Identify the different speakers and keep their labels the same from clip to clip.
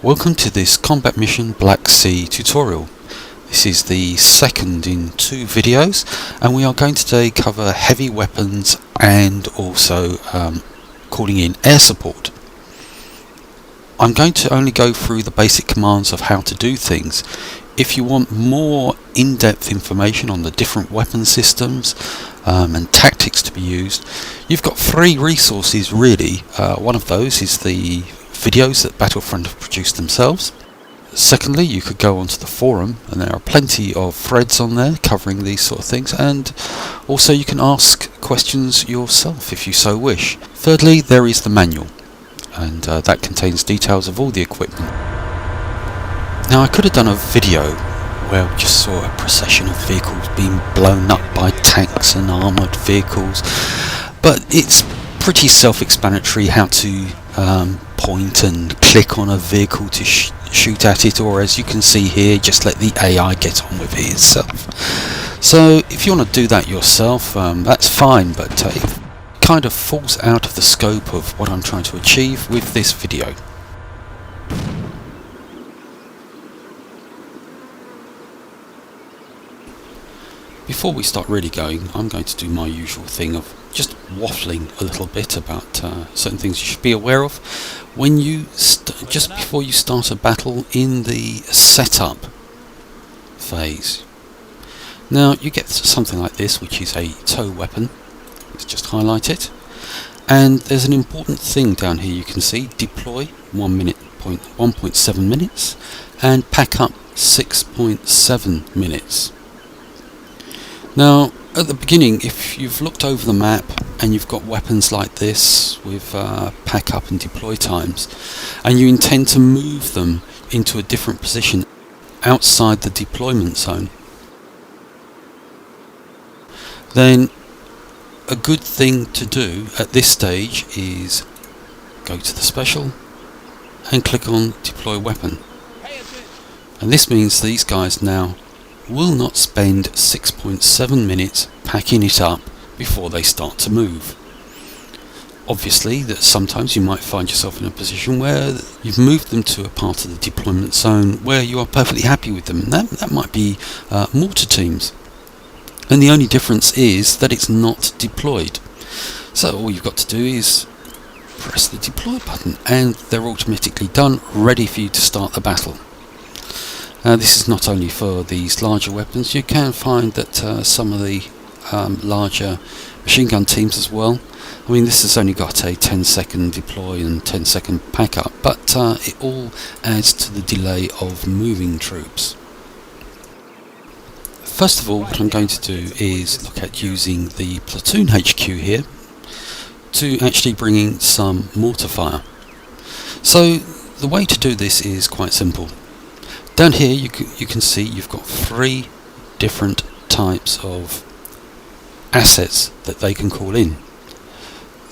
Speaker 1: Welcome to this Combat Mission Black Sea tutorial. This is the second in two videos, and we are going to today cover heavy weapons and also calling in air support. I'm going to only go through the basic commands of how to do things. If you want more in-depth information on the different weapon systems and tactics to be used, you've got three resources really. One of those is the videos that Battlefront have produced themselves. Secondly, you could go onto the forum, and there are plenty of threads on there covering these sort of things, and also you can ask questions yourself if you so wish. Thirdly, there is the manual, and that contains details of all the equipment. Now, I could have done a video where we just saw a procession of vehicles being blown up by tanks and armoured vehicles, but it's pretty self-explanatory how to point and click on a vehicle to shoot at it, or as you can see here, just let the AI get on with it itself. So if you want to do that yourself, that's fine, but it kind of falls out of the scope of what I'm trying to achieve with this video. Before we start really going, I'm going to do my usual thing of just waffling a little bit about certain things you should be aware of when you just before you start a battle in the setup phase. Now you get something like this, which is a tow weapon. Let's just highlight it, and there's an important thing down here. You can see deploy 1.7 minutes and pack up 6.7 minutes. Now, at the beginning, if you've looked over the map and you've got weapons like this with pack up and deploy times, and you intend to move them into a different position outside the deployment zone, then a good thing to do at this stage is go to the special and click on deploy weapon. And this means these guys now will not spend 6.7 minutes packing it up before they start to move. Obviously, that sometimes you might find yourself in a position where you've moved them to a part of the deployment zone where you are perfectly happy with them. That might be mortar teams, and the only difference is that it's not deployed. So all you've got to do is press the deploy button and they're automatically done, ready for you to start the battle. This is not only for these larger weapons. You can find that some of the larger machine gun teams as well. I mean, this has only got a 10-second deploy and 10-second pack up, but it all adds to the delay of moving troops. First of all, what I'm going to do is look at using the platoon HQ here to actually bring in some mortar fire. So the way to do this is quite simple. Down here you can see you've got three different types of assets that they can call in.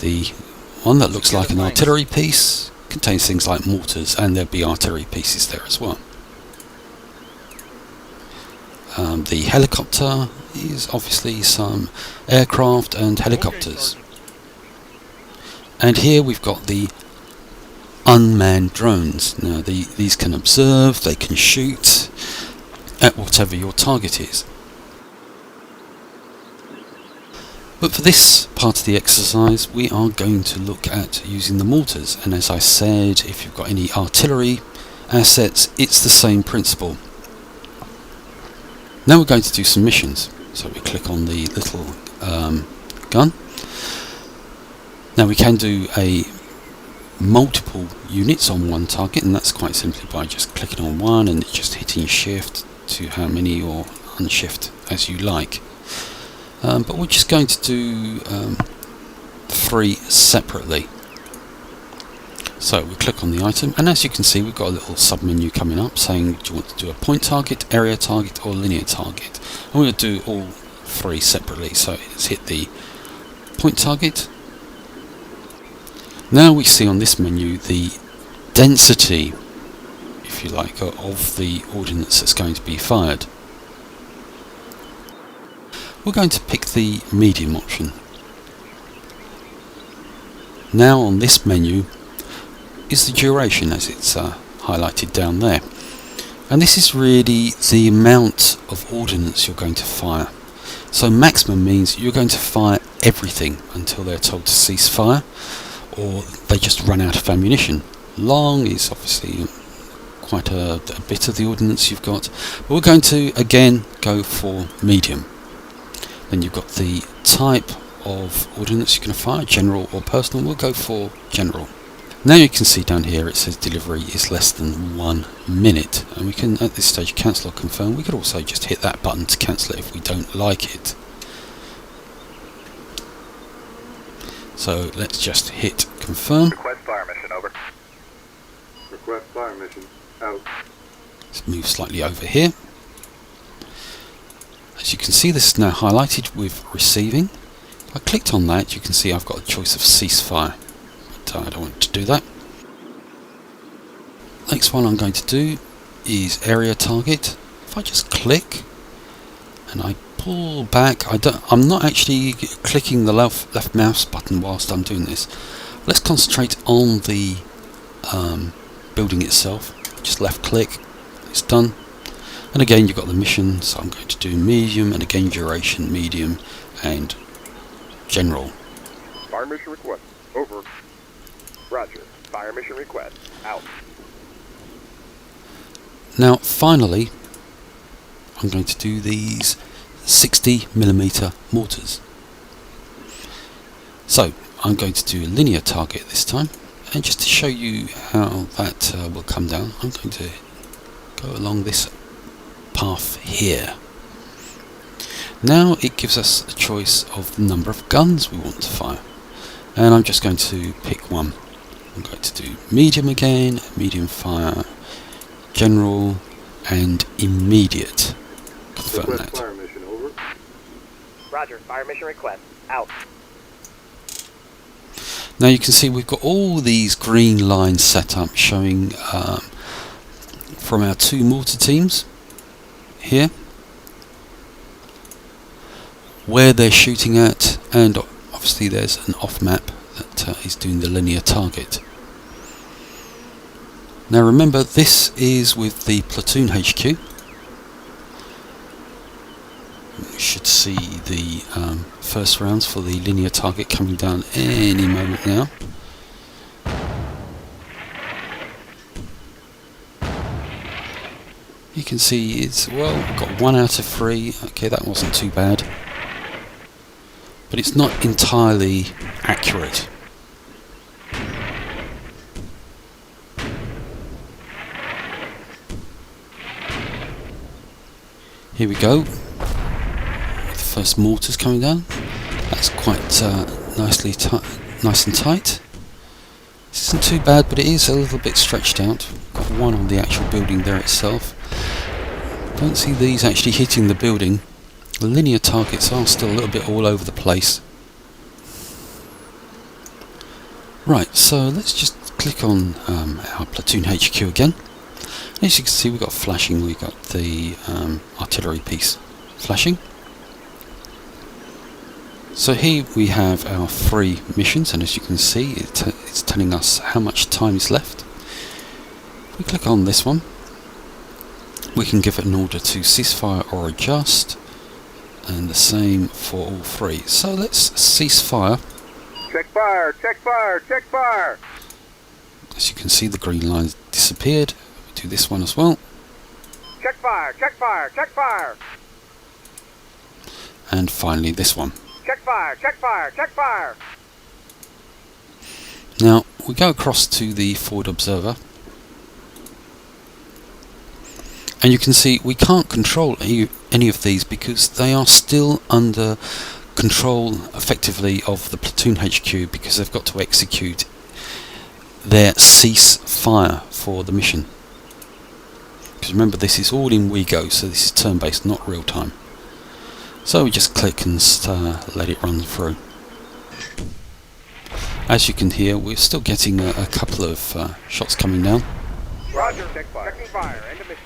Speaker 1: The one that looks like an artillery piece contains things like mortars, and there'll be artillery pieces there as well. The helicopter is obviously some aircraft and helicopters. And here we've got the unmanned drones. Now these can observe, they can shoot at whatever your target is. But for this part of the exercise we are going to look at using the mortars, and as I said, if you've got any artillery assets, it's the same principle. Now we're going to do some missions, so we click on the little gun. Now we can do a multiple units on one target, and that's quite simply by just clicking on one and just hitting shift to how many, or unshift as you like. But we're just going to do three separately. So we click on the item, and as you can see we've got a little sub menu coming up saying, do you want to do a point target, area target, or linear target? I'm going to do all three separately, so let's hit the point target. Now we see on this menu the density, if you like, of the ordnance that's going to be fired. We're going to pick the medium option. Now on this menu is the duration, as it's highlighted down there. And this is really the amount of ordnance you're going to fire. So maximum means you're going to fire everything until they're told to cease fire, or they just run out of ammunition. Long is obviously quite a bit of the ordnance you've got, but we're going to again go for medium. Then you've got the type of ordnance you're going to fire, general or personal. We'll go for general. Now you can see down here it says delivery is less than 1 minute, and we can at this stage cancel or confirm. We could also just hit that button to cancel it if we don't like it. So let's just hit confirm.
Speaker 2: Request fire mission, over. Request fire mission, out.
Speaker 1: Let's move slightly over here. As you can see, this is now highlighted with receiving. If I clicked on that, you can see I've got a choice of ceasefire, but I don't want to do that. Next one I'm going to do is area target. If I just click and I pull back, I'm not actually clicking the left mouse button whilst I'm doing this. Let's concentrate on the building itself. Just left click, it's done. And again you've got the mission, so I'm going to do medium, and again duration medium and general.
Speaker 2: Fire mission request, over. Roger, fire mission request, out.
Speaker 1: Now finally I'm going to do these 60mm mortars. So I'm going to do a linear target this time, and just to show you how that will come down, I'm going to go along this path here. Now it gives us a choice of the number of guns we want to fire, and I'm just going to pick one. I'm going to do medium again, medium fire, general and immediate. Confirm
Speaker 2: Request
Speaker 1: that.
Speaker 2: Fire mission, over.
Speaker 3: Roger, fire mission request, out.
Speaker 1: Now you can see we've got all these green lines set up showing from our two mortar teams here where they're shooting at, and obviously there's an off map that is doing the linear target. Now remember, this is with the platoon HQ. We should see the first rounds for the linear target coming down any moment now. You can see it's, well, we've got 1 out of 3. Okay, that wasn't too bad. But it's not entirely accurate. Here we go. The first mortars coming down. That's quite nice and tight. This isn't too bad, but it is a little bit stretched out. Got one on the actual building there itself. Don't see these actually hitting the building. The linear targets are still a little bit all over the place. Right, so let's just click on our platoon HQ again. As you can see, we've got flashing, we've got the artillery piece flashing. So here we have our 3 missions, and as you can see it's telling us how much time is left. If we click on this one, we can give it an order to ceasefire or adjust, and the same for all 3. So let's cease fire.
Speaker 2: Check fire, check fire, check fire!
Speaker 1: As you can see, the green line disappeared. We do this one as well.
Speaker 2: Check fire, check fire, check fire!
Speaker 1: And finally this one.
Speaker 2: Check fire, check fire, check fire!
Speaker 1: Now we go across to the forward observer, and you can see we can't control any of these because they are still under control effectively of the platoon HQ, because they've got to execute their cease fire for the mission. Because remember, this is all in WeGo, so this is turn based, not real time. So we just click and let it run through. As you can hear, we're still getting a couple of shots coming down.
Speaker 2: Roger, check fire. Checking fire, end of mission.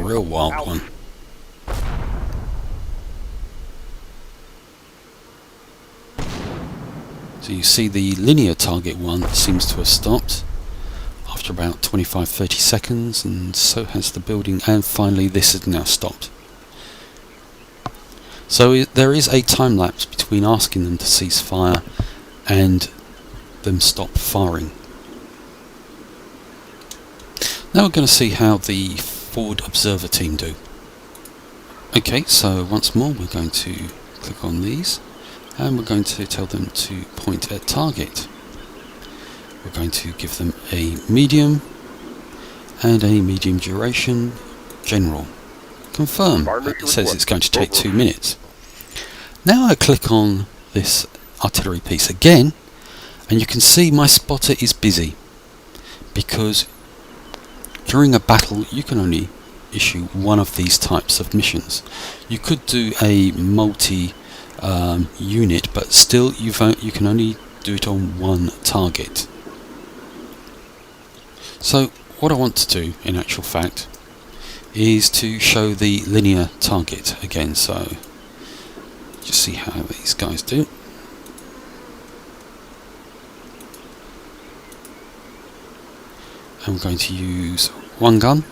Speaker 1: real wild
Speaker 2: Out.
Speaker 1: one. So you see the linear target one seems to have stopped after about 25-30 seconds, and so has the building, and finally this has now stopped. So there is a time lapse between asking them to cease fire and them stop firing. Now we're going to see how the forward observer team do. Okay, so once more we're going to click on these and we're going to tell them to point at target. We're going to give them a medium and a medium duration general. Confirm. It says it's going to take 2 minutes. Now I click on this artillery piece again and you can see my spotter is busy because during a battle you can only issue one of these types of missions. You could do a multi unit, but still you can only do it on one target. So what I want to do in actual fact is to show the linear target again, so just see how these guys do. I'm going to use one gun,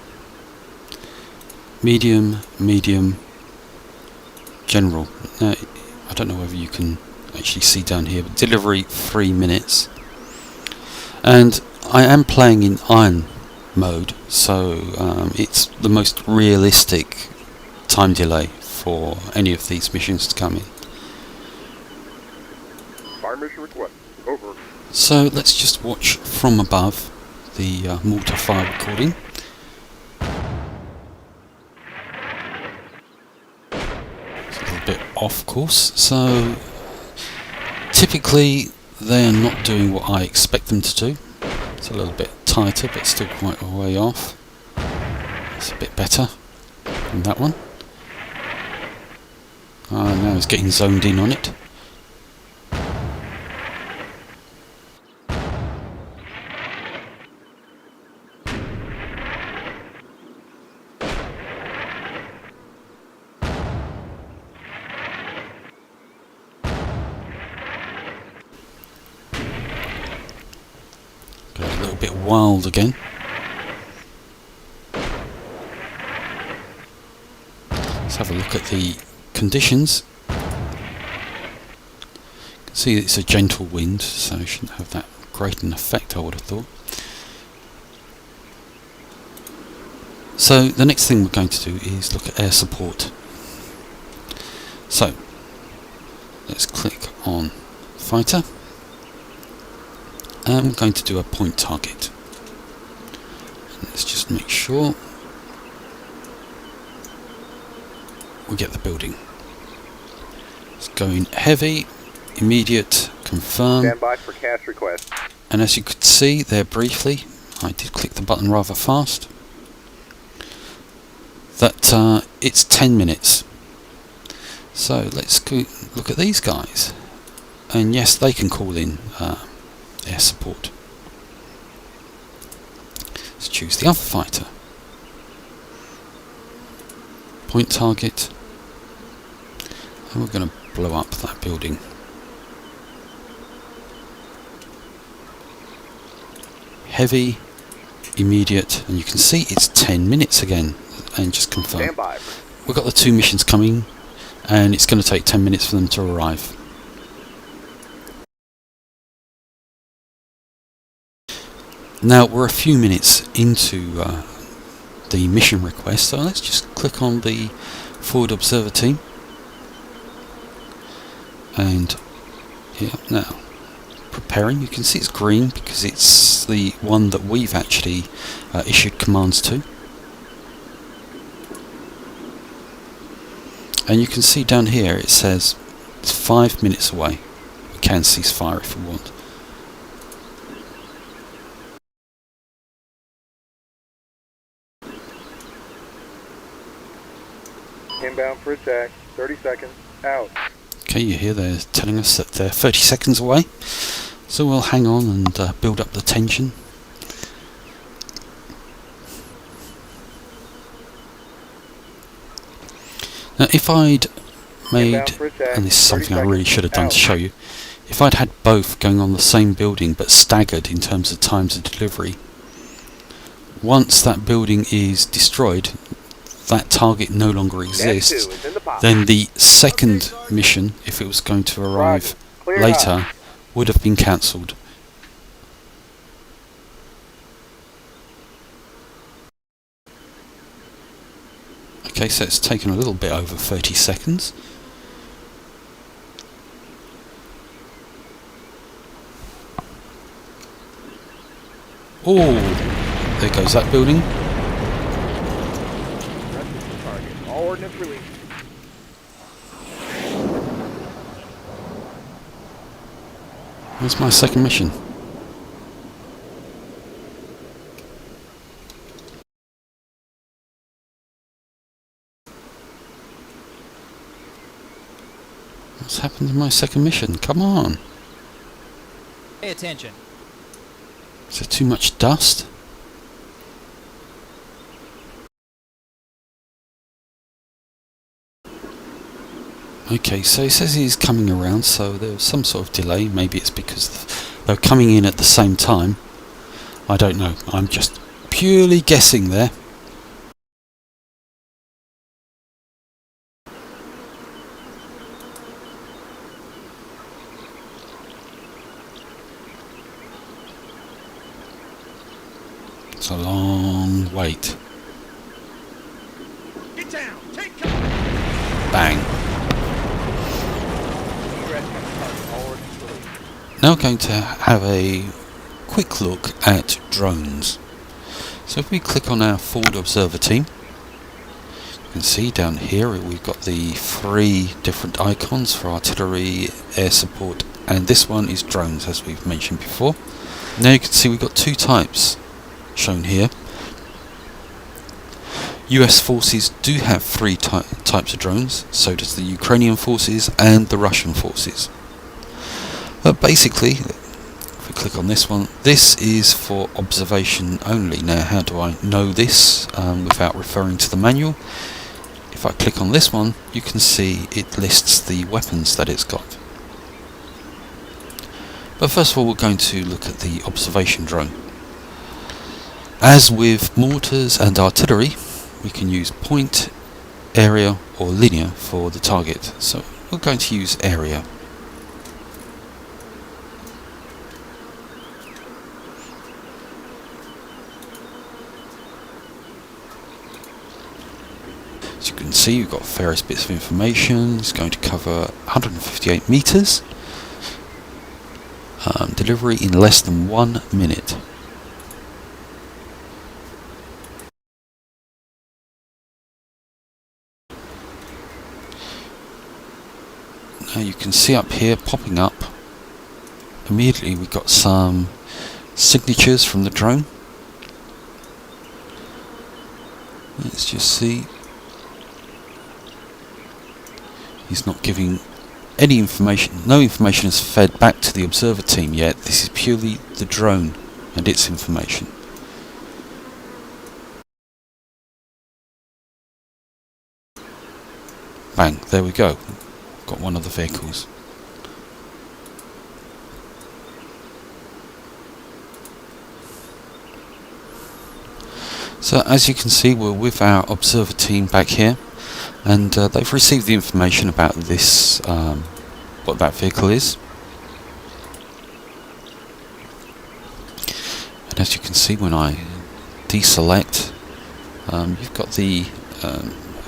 Speaker 1: medium, medium, general. Now, I don't know whether you can actually see down here, but delivery 3 minutes. And I am playing in iron mode, so it's the most realistic time delay for any of these missions to come in.
Speaker 2: Fire mission request. Over.
Speaker 1: So let's just watch from above the mortar fire recording. It's a little bit off course, so typically they're not doing what I expect them to do. It's a little bit tighter but still quite a way off. It's a bit better than that one. Now it's getting zoned in on it. Go a little bit wild again. Let's have a look at the conditions. You can see it's a gentle wind, so it shouldn't have that great an effect, I would have thought. So the next thing we're going to do is look at air support. So let's click on fighter. And we're going to do a point target. And let's just make sure we get the building. It's going heavy, immediate, confirm.
Speaker 2: Stand by for cast request.
Speaker 1: And as you could see there briefly, I did click the button rather fast, that it's 10 minutes. So let's go look at these guys. And yes, they can call in air support. Let's choose the other fighter. Point target. And we're going to blow up that building. Heavy, immediate, and you can see it's 10 minutes again. And just confirm.
Speaker 2: Stand by.
Speaker 1: We've got the 2 missions coming, and it's going to take 10 minutes for them to arrive. Now we're a few minutes into the mission request, so let's just click on the forward observer team. And yeah, now preparing. You can see it's green because it's the one that we've actually issued commands to. And you can see down here it says it's 5 minutes away. We can cease fire if we want.
Speaker 2: Inbound for attack. 30 seconds. Out.
Speaker 1: Okay, you hear they're telling us that they're 30 seconds away. So we'll hang on and build up the tension. Now, if I'd made,
Speaker 2: Inbound for attack,
Speaker 1: and this is
Speaker 2: 30
Speaker 1: something I really
Speaker 2: seconds,
Speaker 1: should have done
Speaker 2: out.
Speaker 1: to show you, if I'd had both going on the same building but staggered in terms of times of delivery, once that building is destroyed, that target no longer
Speaker 2: Gas 2
Speaker 1: exists,
Speaker 2: is in the pot.
Speaker 1: then the second mission, if it was going to arrive
Speaker 2: Clear
Speaker 1: later, would have been cancelled. Okay, so it's taken a little bit over 30 seconds. Oh, there goes that building.
Speaker 2: Reference to target. All ordnance released.
Speaker 1: That's my second mission. What's happened to my second mission? Come on.
Speaker 4: Pay attention.
Speaker 1: Is there too much dust? Okay, so he says he's coming around, so there was some sort of delay. Maybe it's because they're coming in at the same time. I don't know. I'm just purely guessing there. It's a long wait.
Speaker 4: Get down. Take cover.
Speaker 1: Bang.
Speaker 2: Reference to target. All ordnance released.
Speaker 1: Now we're going to have a quick look at drones. So if we click on our forward observer team, you can see down here we've got the 3 different icons for artillery, air support, and this one is drones, as we've mentioned before. Now you can see we've got 2 types shown here. US forces do have 3 types of drones, so does the Ukrainian forces and the Russian forces. But basically, if we click on this one, this is for observation only. Now, how do I know this without referring to the manual? If I click on this one, you can see it lists the weapons that it's got. But first of all, we're going to look at the observation drone. As with mortars and artillery, we can use point, area or linear for the target. So we're going to use area. As you can see, you've got various bits of information. It's going to cover 158 meters. Delivery in less than 1 minute. Now you can see up here popping up, immediately we've got some signatures from the drone. Let's just see. He's not giving any information. No information is fed back to the observer team yet. This is purely the drone and its information. Bang, there we go. Got one of the vehicles. So as you can see, we're with our observer team back here, and they've received the information about this, what that vehicle is. And as you can see, when I deselect, you've got the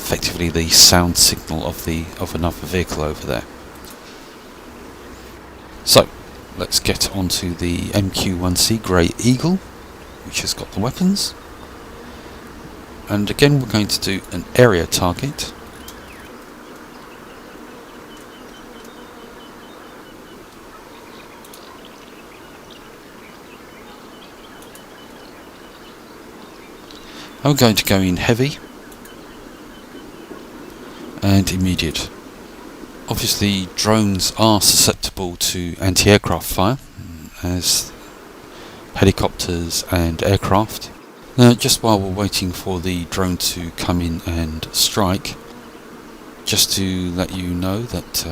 Speaker 1: effectively the sound signal of another vehicle over there. So let's get onto the MQ-1C Grey Eagle, which has got the weapons. And again, we're going to do an area target. I'm going to go in heavy and immediate. Obviously, drones are susceptible to anti-aircraft fire, as helicopters and aircraft. Now, just while we're waiting for the drone to come in and strike, Just to let you know that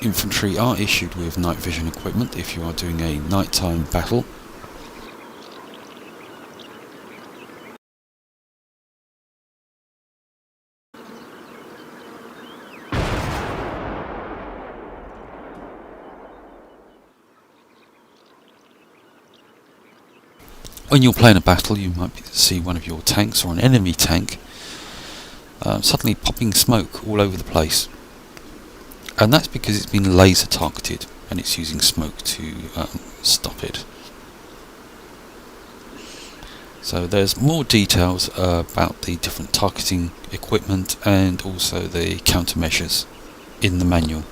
Speaker 1: infantry are issued with night vision equipment if you are doing a nighttime battle. When you're playing a battle, you might see one of your tanks or an enemy tank suddenly popping smoke all over the place, and that's because it's been laser targeted and it's using smoke to stop it. So there's more details about the different targeting equipment and also the countermeasures in the manual.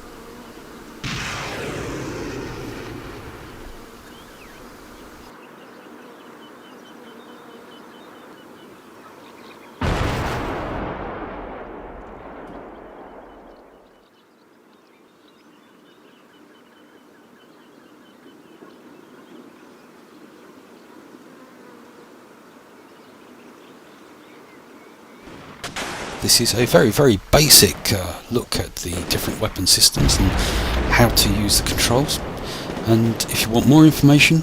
Speaker 1: This is a very basic look at the different weapon systems and how to use the controls. And if you want more information,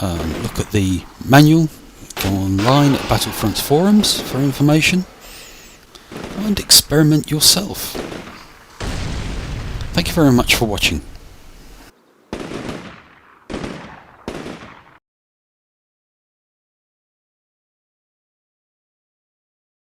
Speaker 1: look at the manual, go online at Battlefront's forums for information, and experiment yourself. Thank you very much for watching.